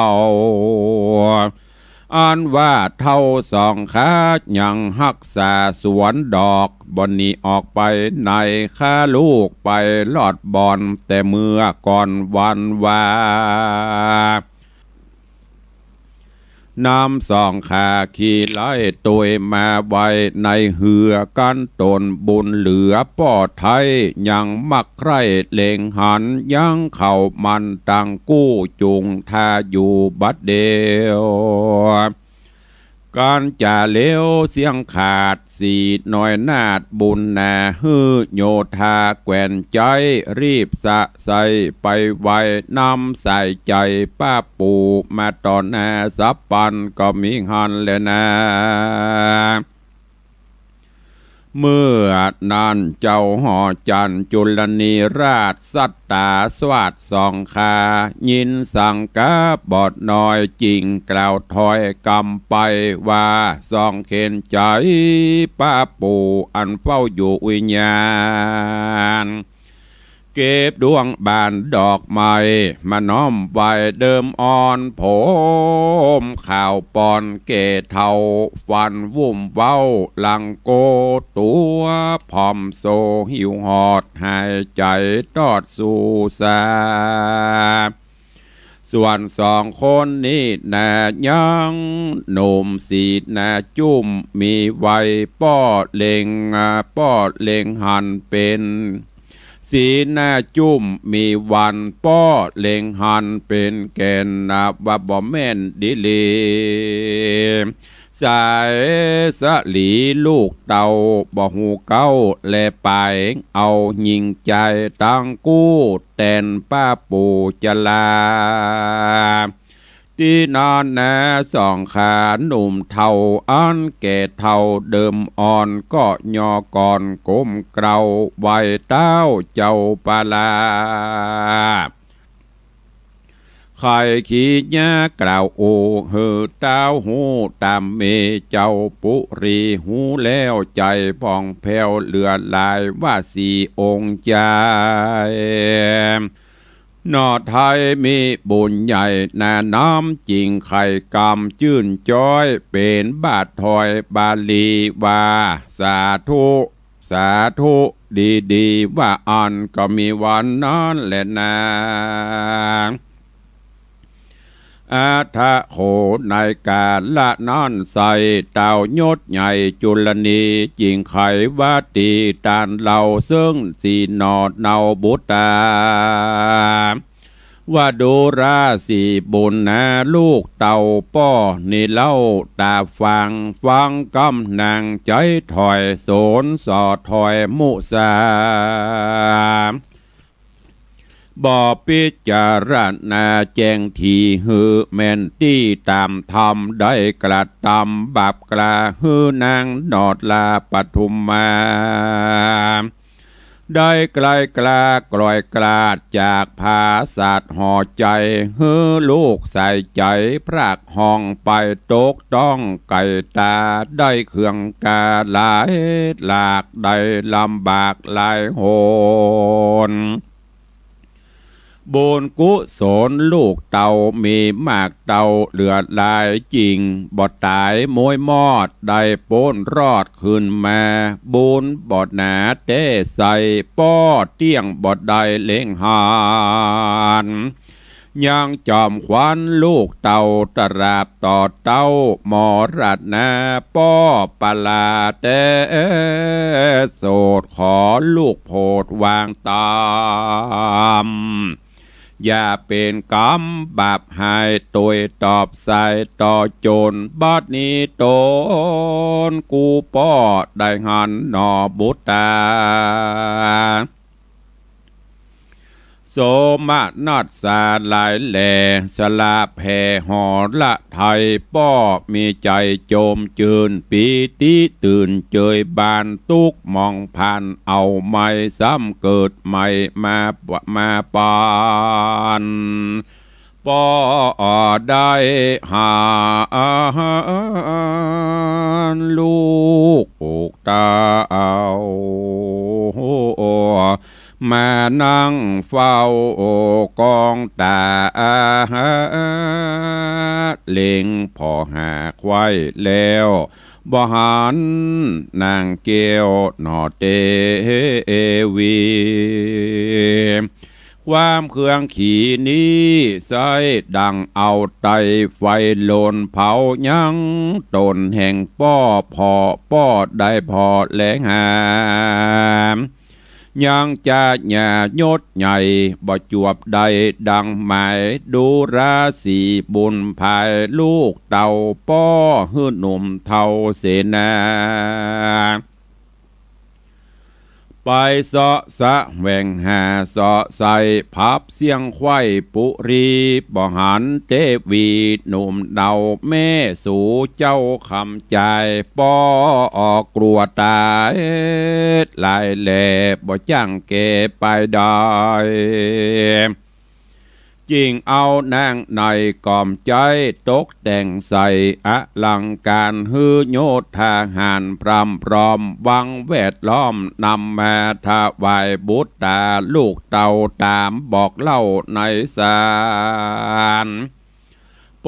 อันว่าเท่าสองขายังหักษาสวนดอกบนนี้ออกไปในข้าลูกไปลอดบอนแต่เมื่อก่อนวันวานำสองขาขี่ไล่ตัวมาไว้ในเหือกันตนบุญเหลือป่อไทยยังมักใครเล็งหันยังเข่ามันตังกู้จุงทาอยู่บัดเดียว การจ่าเลี้ยวเสียงขาดสีน้อยนาดบุญนาฮือโยธาแกว่นใจรีบสะใสไปไวนำใส่ใจป้าปู่มาตอนนาสับปันก็มีหันเลยนะเมื่อนานเจ้าหอจันจุลนีราชสัตตาสวัสดสองคายินสังกาบอดน้อยจริงกล่าวถอยกำไปว่าสองเข็นใจป้าปู่อันเฝ้าอยู่วิญญาณเก็บดวงบานดอกไม้มาน้อมไว้เดิมอ่อนผมข่าวปอนเกเทาฟันวุ่มเว้าหลังโกตัวพอมโซหิวหอดหายใจตอดสู่สาส่วนสองคนนี้นายังหนุ่มสีนาจุ่มมีไว้ป้อเล็งหันเป็นสีหน้าจุ่มมีวันป้อเล็งหันเป็นแกนนาว่าบ่แม่นดิเลสายสะหลีลูกเต่าบ่หูเก้าแลไปเอายิงใจตั้งกู้แตนป้าปู่จลาที่นอนแน่สองขาหนุ่มเท่าอันแก่เท่าเดิมอ่อนก็ยอก่อนก้มเกลาไว้เต้าเจ้าปาลาใครขี้ยากล่าวโอเหือเต้าหูตามเมเจ้าปุรีหูแล้วใจพองแผ้วเลือดลายว่าสีองค์ใจนอไทยมีบุญใหญ่นาน้ำจริงไข่กำจื่นจ้อยเป็นบาทถอยบาลีว่าสาธุสาธุดีว่าอันก็มีวันนั้นแหละนาอาทะโขในกาละนั่นใส่เต่ายศใหญ่จุลนีจริงไขว่าตีตานเราซึ่งสีนอดเนาบุตาว่าดูราสีบุญนะลูกเต่าป้อนี่เล่าตาฟังกำนางใจถอยโสนสอถอยมุสาบ่พิจารณาแจ้งทีหือแม่นตี้ตามธรรมได้กระทำบาปกลาหือนางนอดลาปทุมมาได้ไกลกลากลอยกลาดจากภาษาห่อใจฮือลูกใส่ใจพรากห้องไปตกต้องไก่ตาได้เครื่องกาหลายหลากได้ลำบากหลายโหนบุญกุศลลูกเต่ามีมากเต่าเหลือหลายจริงบ่ตายมวยมอดได้ป้นรอดขึ้นมาบุญบ่หนาเต้ใส่ป้อเตี้ยงบ่ได้เล่งหานยังจอมขวัญลูกเต่าตราบต่อเต้าหมอรัดนาป้อปลาเตโสดขอลูกโพดวางตามอย่าเป็นกรรมบาปหายตัวตอบใส่ต่อโจรบัดนี้ตนกูป้อได้หันนอบุตาโสมานัดสาลายแหล่สลาแผ่หอละไทยป้อมีใจโจมจืนปีติตื่นเจยบานตุกมองผ่านเอาไม่ซ้ำเกิดใหม่มาปานป้อได้หาลูกอกตาเอามานั่งเฝ้ากองตาเล็งพอหาควายแล้วบ่หันนางเกียวนอเตวีความเครื่องขี่นี้ใส่ดังเอาไตไฟโลนเผายังตนแห่งป้อพอป้อได้พอแหลงหาม ยังจะหย่ายศใหญ่บ่จวบใดดังหมายดูราศีบุญภายลูกเต่าป้อหื้อหนุ่มเท่าเสนาไปเสาะสะแหวงหาเสาะใส่พับเสียงไข่ปุรีบ่หันเทวีหนุ่มเดาแม่สู่เจ้าคำใจป้อออกกลัวตายลายแหล่บ่จ้างเกไปได้จริงเอานางในกอมใจตกแต่งใส่อลังการฮือโยธาหารพรำพร้อมวังแวดล้อมนำมาถวายบุตรตาลูกเต่าตามบอกเล่าในสาร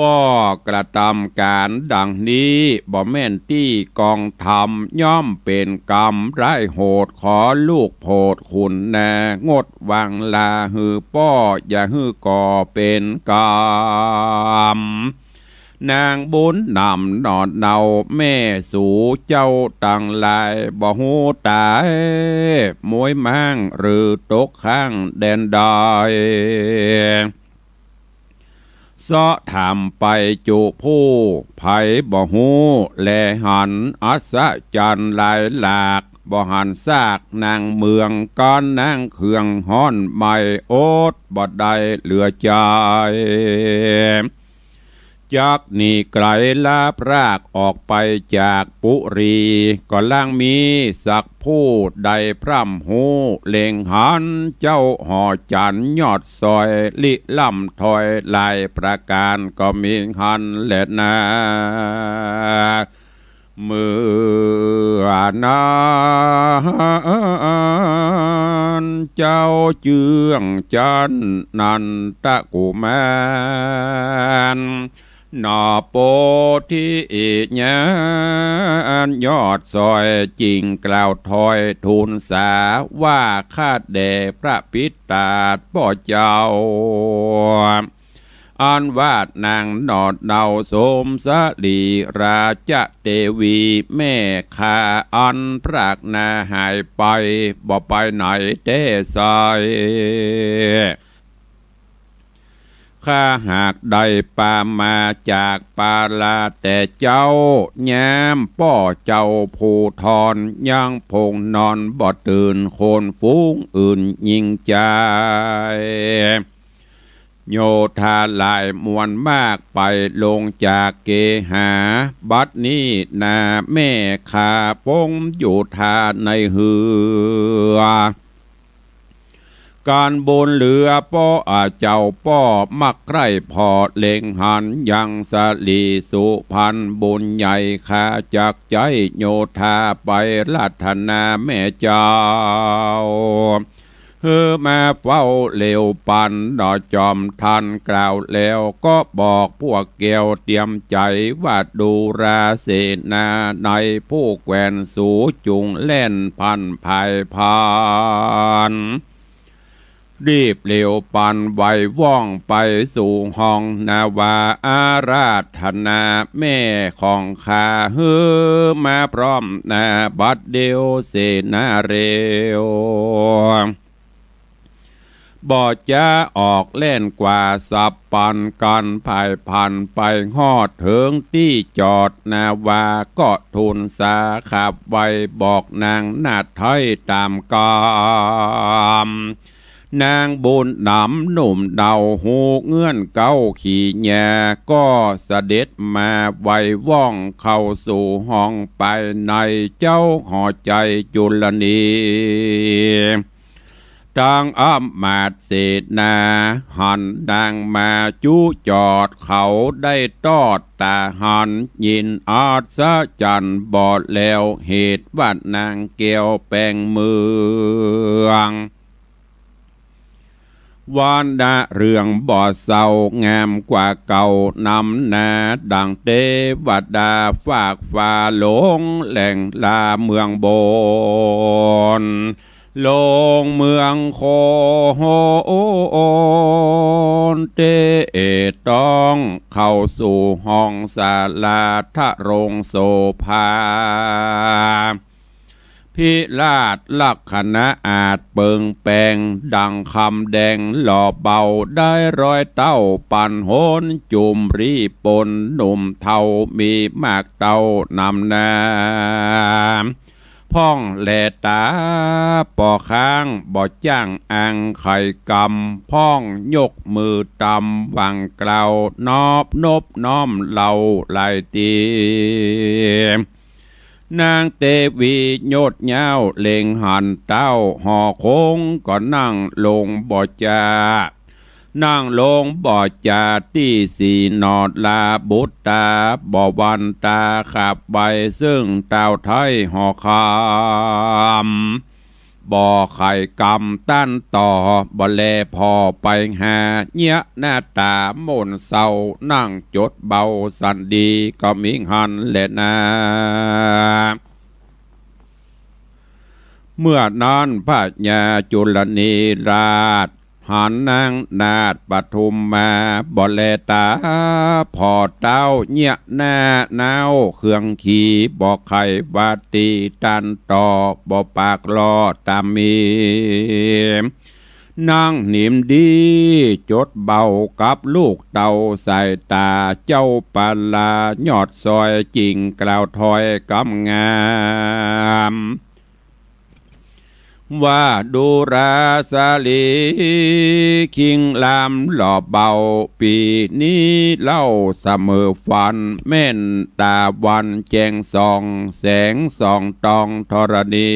ป้อกระทำการดังนี้บ่แม่นที่กองธรรมย่อมเป็นกรรมร้ายโหดขอลูกโพดขุนแน่งดวางลาหือป้ออย่าหือก่อเป็นกรรมนางบุญนำนอนเนาแม่สู่เจ้าตังลายบ่หูตายมวยมั่งหรือตกข้างแดนดอยเสาะถามไปจุผู้ไผบ่หูแลหันอัศจรรย์หลายหลากบ่หันซากนางเมืองก้อนนางเครื่องฮ้อนไม่โอดบ่ได้เหลือใจจากนี่ไกลลาพรากออกไปจากปุรีก็ล่างมีสักผู้ใดพร่ำหูเล็งหันเจ้าหอจันยอดซอยลิล่ำถอยลายประการก็มีหันแหละนาเมื่อนั้นเจ้าเจืองจันนันตะกุมารนอโปที่ญานยอดซอยจริงกล่าวถอยทูลสาว่าข้าแด่พระพิตาพ่อเจ้าอันวาดนางนอดเนาสมสลีราชเทวีแม่ข้าอันพรากนาหายไปบ่ไปไหนเตสายข้าหากได้ปามาจากปาลาแต่เจ้าแย้มป้อเจ้าผู้ทอนยังพงนอนบ่ตื่นคนฟูงอื่นยิงใจโยธาลายมวลมากไปลงจากเกหาบัดนี้นาแม่ขาปงอยู่ทาในเหือการบนเรือป้อเจ้าป้อมักใคร่พอเล็งหันยังสลีสุพันบุญใหญ่ขาจากใจโยธาไปลัทนาแม่เจ้ามาเฝ้าเลวปันดอจอมทันกล่าวแล้วก็บอกพวกเกวเตรียมใจว่าดูราเสนาในผู้แกวนสูจุงเล่นพันภายพานรีบเร็วปันไวว่องไปสู่ห้องนาวาอาราธนาแม่ของข้ามาพร้อมนาบัดเดียวเสนาเร็วบ่จะออกเล่นกว่าสับปันกันภายพันไปฮอดถึงที่จอดนาวาก็ทูลสาขับไว้บอกนางนาดไทยตามกามนางบุญนำหนุ่มเดาหูเงื่อนเก้าขี่แย่ก็เสด็จมาไวว่องเข้าสู่ห้องไปในเจ้าหอใจจุลนีทางอ้ำมาดเศษนาหันดังมาจูจอดเขาได้ตอดตาหันยินอาศจันบอดแล้วเหตุว่านางเกียวแปลงเมืองวานดาเรื่องบ่อเศร้างามกว่าเก่านำนาดังเทวดาฝากฟ้าหลงแหล่งลาเมืองบนลงเมืองโคโฮนเตต้องเข้าสู่ห้องศาลาทะรงโสภาเพ พิราชลักษณะอาจเปิงแปงดังคำแดงหล่อเบาได้ร้อยเต้าปั่นโหนจุมรีปนหนุ่มเทามีมากเต้านำนาพ่องแลตาปอค้างบ่จ้างอังไข่กำพ่องยกมือตำวังกล่าวนอบนบน้อมเหล่าไหลตีนางเตวีโยดเย้าเล็งหันเต้าห่อโค้งก็นั่งลงบ่จานั่งลงบ่อจาที่สีนอดลาบุตตาบ่วันตาขับใบซึ่งเต้าไทยห่อคำบ่อไข่กำตั้นต่อบ่แลพอไปหาเนี้ยหน้าตามนเศร้านั่งจดเบาสันดีก็มิงหันแหละนาเมื่อนั้นพระญาจุลนีราชหันนางนาฏปทุมมาบ่แลตาพอเต้าเนียหน้าหนาวเครื่องขี่บ่ไข่วาตีตันต่อบ่ปากลอตามมีนางหนิมดีจดเบากับลูกเต่าใส่ตาเจ้าปาลายอดซอยจริงกล่าวถอยกำงามว่าดูราสาลีคิงลามหล่อเบาปีนี้เล่าเสมอฝันแม่นตาวันแจงส่องแสงส่องตองธรณี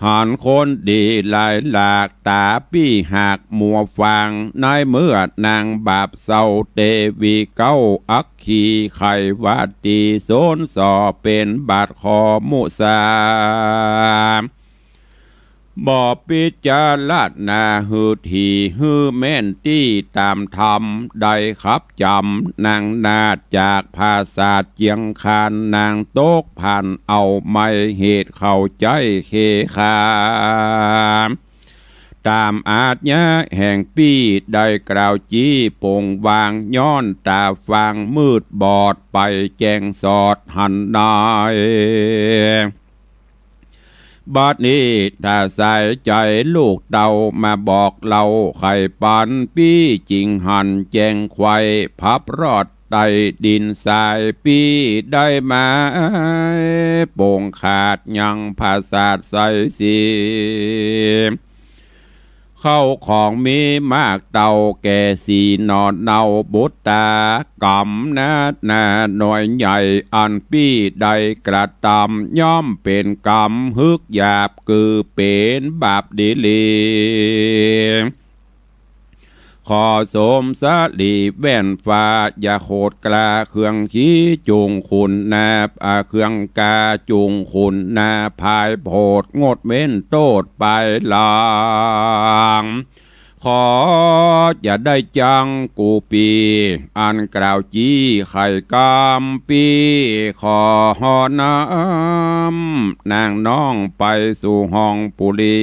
หันคนดีหลายหลากตาปี้หากมัวฟังในเมื่อนางบาปเศร้าเตวีเก้าอักขีไขวาตีโซนสอเป็นบาดคอมุสาบ่ปิจารณาหือทีหือแม่นตี้ตามธรรมได้ขับจำนางนาดจากภาษาเจียงคานนางโตกผ่านเอาไม่เหตุเข้าใจเคคาตามอาจญะแห่งปีได้กล่าวจี้โป่งวางย้อนตาฟังมืดบอดไปแจงสอดหันนายบัดนี้ถ้าใส่ใจลูกเต่ามาบอกเราไข่ปันปี้จริงหันแจงควายพับรอดไตดินสายปีได้มาโป่งขาดยังภาษาใสสีเข้าของมีมากเต่าแก่สีนอนเนาบุตตากำนาหน่อยใหญ่อันปี้ใดกระตำย่อมเป็นกรรมฮึกหยาบคือเป็นบาปดีลีขอสมสลีแว่นฟ้าอย่าโคดกลาเครื่องขี้จุงขุนนาเครื่องกาจุงขุนนาพายโพดงดเม้นโตดไปลางขออย่าได้จังกูปีอันกล่าวจี้ไข่กำปีขอหอน้ำนางน้องไปสู่ห้องปุรี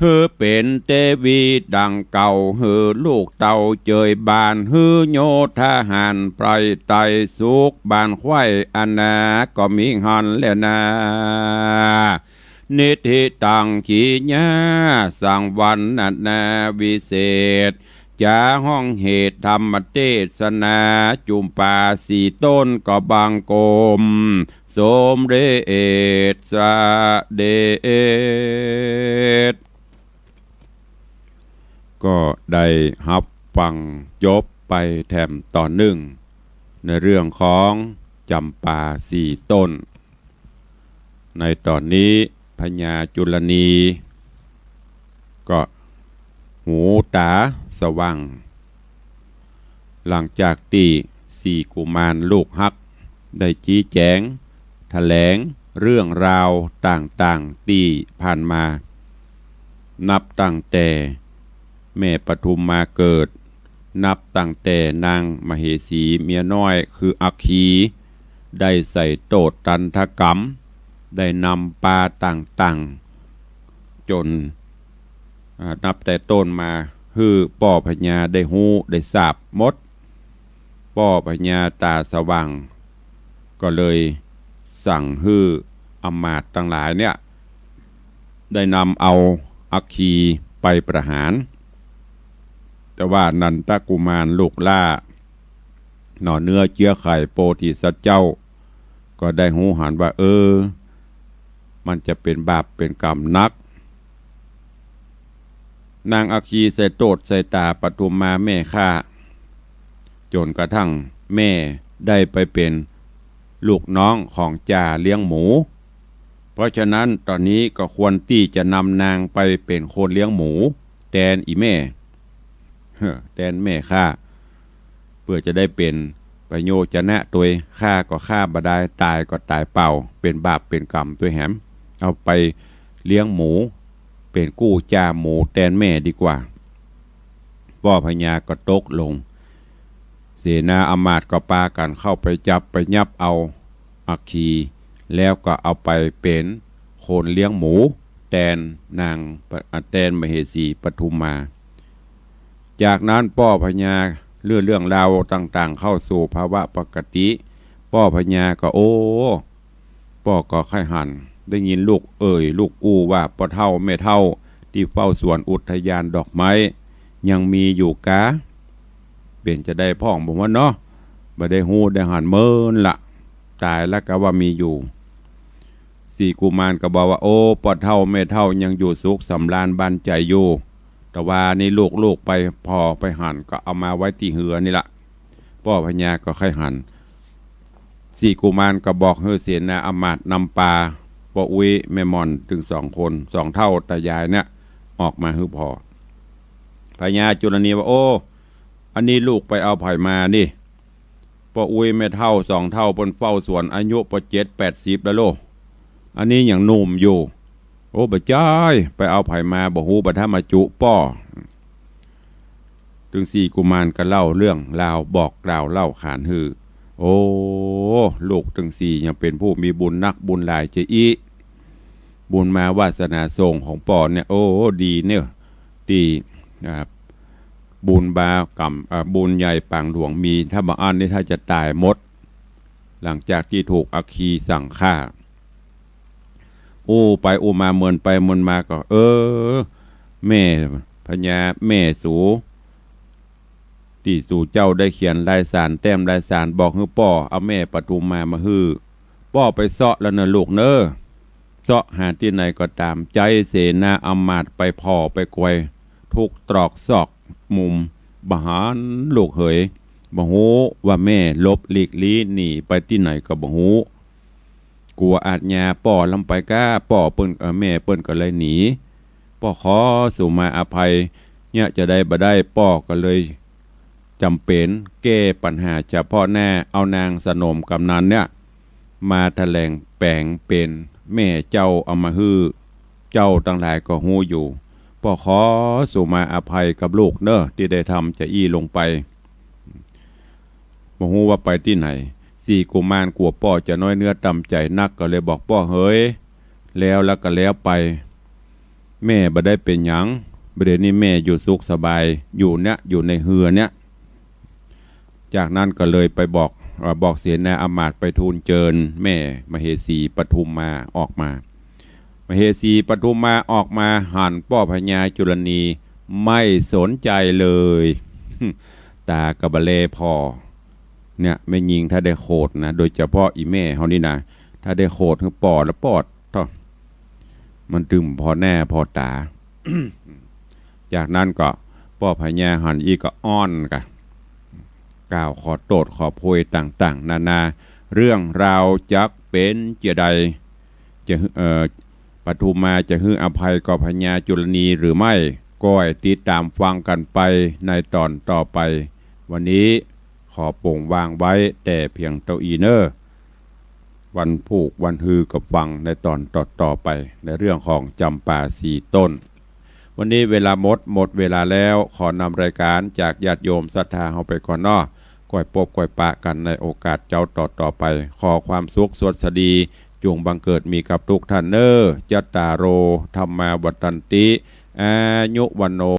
ฮือเป็นเตวีดังเก่าฮือลูกเต่าเจยบานฮือโยทหารไพรไตสุกบานควายอนาก็มีหันแล้วนานิธิตังขีญาสังวันนาวิเศษจาห้องเหตุธรรมเทศนาจุมปาสีต้นก็บางโกมสมเดชสเดชก็ได้รับฟังจบไปแถมตอนหนึ่งในเรื่องของจำปาสี่ต้นในตอนนี้พญาจุลนีก็หูตาสว่างหลังจากที่สี่กุมารลูกฮักได้ชี้แจงแถลงเรื่องราวต่างๆที่ผ่านมานับตั้งแต่แม่ปทุมมาเกิดนับตั้งแต่นางมเหสีเมียน้อยคืออัคคีได้ใส่โตดตันทกรรมได้นำปลาต่างๆจนนับแต่ต้นมาคือป่อพญาได้หูได้สาบมดป่อพญาตาสว่างก็เลย สั่งให้อำมาตย์ทั้งหลายเนี่ยได้นำเอาอัคคีไปประหารแต่ว่านันทกุมารลูกล่าหน่อเนื้อเจื้อไข่โพธิสัตว์เจ้าก็ได้หูหันว่ามันจะเป็นบาปเป็นกรรมนักนางอัคคีใส่โตดใส่ตาปฐุมมาแม่ข้าจนกระทั่งแม่ได้ไปเป็นลูกน้องของจ่าเลี้ยงหมูเพราะฉะนั้นตอนนี้ก็ควรที่จะนำนางไปเป็นคนเลี้ยงหมูแทนอีแม่แทนแม่ข้าเพื่อจะได้เป็นประโยชนะตัวข้าก็ข้าบ่ได้ตายก็ตายเปล่าเป็นบาปเป็นกรรมตัวแหมเอาไปเลี้ยงหมูเป็นกู้จ่าหมูแทนแม่ดีกว่าพ่อพญาก็ตกลงเสนาอมาตย์ก็ปากันเข้าไปจับไปยับเอาอัคคีแล้วก็เอาไปเป็นคนเลี้ยงหมูแทนนางแทนมเหสีปทุมมาจากนั้นพ่อพญาเรื่องราวต่างๆเข้าสู่ภาวะปกติพ่อพญาก็พ่อก็ค่อยหันได้ยินลูกลูกอู้ว่าพ่อเฒ่าแม่เฒ่าที่เฝ้าสวนอุทยานดอกไม้ยังมีอยู่กะเป็นจะได้พ่องบอกว่าเนาะบ่ได้ฮู้ได้หันเมินละตายแล้วก็ว่ามีอยู่สี่กุมารก็บอกว่าพ่อเฒ่าแม่เฒ่ายังอยู่สุขสำราญบันใจอยู่แต่ว่านี่ลูกไปพอไปหันก็เอามาไว้ที่เหือนี่ละพ่อพญาก็ค่อยหันสี่กุมารก็บอกเฮอเสนาอมาตย์นำปลาพ่ออุ้ยแม่มอนถึง2 คน2 เท่าตายายเนี่ยออกมาฮือพอพญาจุลนีว่าอันนี้ลูกไปเอาไผ่มานี่พ่ออุ้ยแม่เท่า2 เท่าบนเฝ้าสวนอายุประ70-80แล้วโลอันนี้อย่างหนุ่มอยู่บ่จ้ายไปเอาไผ่มาบ่ฮู้บ่ถ้ามาจุป้อถึง4กุมารก็เล่าเรื่องราวบอกกล่าวเล่าขานฮือลูกถึง4ยังเป็นผู้มีบุญนักบุญหลายจะอีบุญมาวาสนาส่งของป่อเนี่ยดีเนี่ยดีนะครับบุญบากรรมบุญใหญ่ปางหลวงมีถ้าบ่อ่านนี่ถ้าจะตายหมดหลังจากที่ถูกอัคคีสั่งฆ่าไปมาเมินไปเมินมาก็แม่พญาแม่สู่เจ้าได้เขียนลายสารแต้มลายสารบอกให้พ่อเอาแม่ปฐุมมาฮือพ่อไปเสาะแล้วนะลูกเน้อเสาะหาที่ไหนก็ตามใจเสนาอมาตย์ไปพ่อไปกวยทุกตรอกซอกมุมบหารลูกเหยบ่ฮู้ว่าแม่ลบหลีกลี้หนีไปที่ไหนก็บ่ฮู้กลัวอาจญาป่อลำไปก้าป่อเปิ้นแม่เปิ้นก็เลยหนีป่อขอสู่มาอภัยเนี่ยจะได้บ่ได้ป่อก็เลยจำเป็นแก้ปัญหาเฉพาะหน้าเอานางสนมกำนันเนี่ยมาแถลงแปลงเป็นแม่เจ้าเอามาฮื้อเจ้าตั้งหลายก็ฮู้อยู่ป่อขอสู่มาอภัยกับลูกเนอะที่ได้ทำจะอี้ลงไปบ่ฮู้ว่าไปที่ไหนสี่กุมารกลัวพ่อจะน้อยเนื้อต่ำใจนักก็เลยบอกพ่อเฮ้ยแล้วก็แล้วไปแม่บ่ได้เป็นหยังประเดี๋ยวนี้แม่อยู่สุขสบายอยู่ในเฮือเนี่ยจากนั้นก็เลยไปบอกเสนาอมาตย์ไปทูลเจิญแม่มเหสีปทุมมาออกมามเหสีปทุมมาออกมาหันพ่อพญาจุลนีไม่สนใจเลยตากระบะเลพอเนี่ยไม่ยิงถ้าได้โคดนะโดยเฉพาะอีแม่เขานี่นะถ้าได้โคดคือปอดแล้วปอดมันตึมพอแน่พอตา จากนั้นก็พ่อพญาหันอีก็อ้อนกะกล่าวขอโทษขอโพยต่างๆนานาเรื่องราวจักเป็นเจใดจะปทุมมาจะฮื้ออภัยก็พญาจุลนีหรือไม่ก็ให้ติดตามฟังกันไปในตอนต่อไปวันนี้ขอโป่งวางไว้แต่เพียงเท่าอีเนอร์วันผูกวันฮือกับฟังในตอนต่อไปในเรื่องของจำป่า4 ต้นวันนี้เวลาหมดเวลาแล้วขอนำรายการจากญาติโยมศรัทธาเอาไปก่อนเนาะก่อยปบก่อยปะกันในโอกาสเจ้าต่อไปขอความสุขสวัสดีจงบังเกิดมีกับทุกท่านเนอจัตตารโอธรรมาวัฏันติอายุวันโน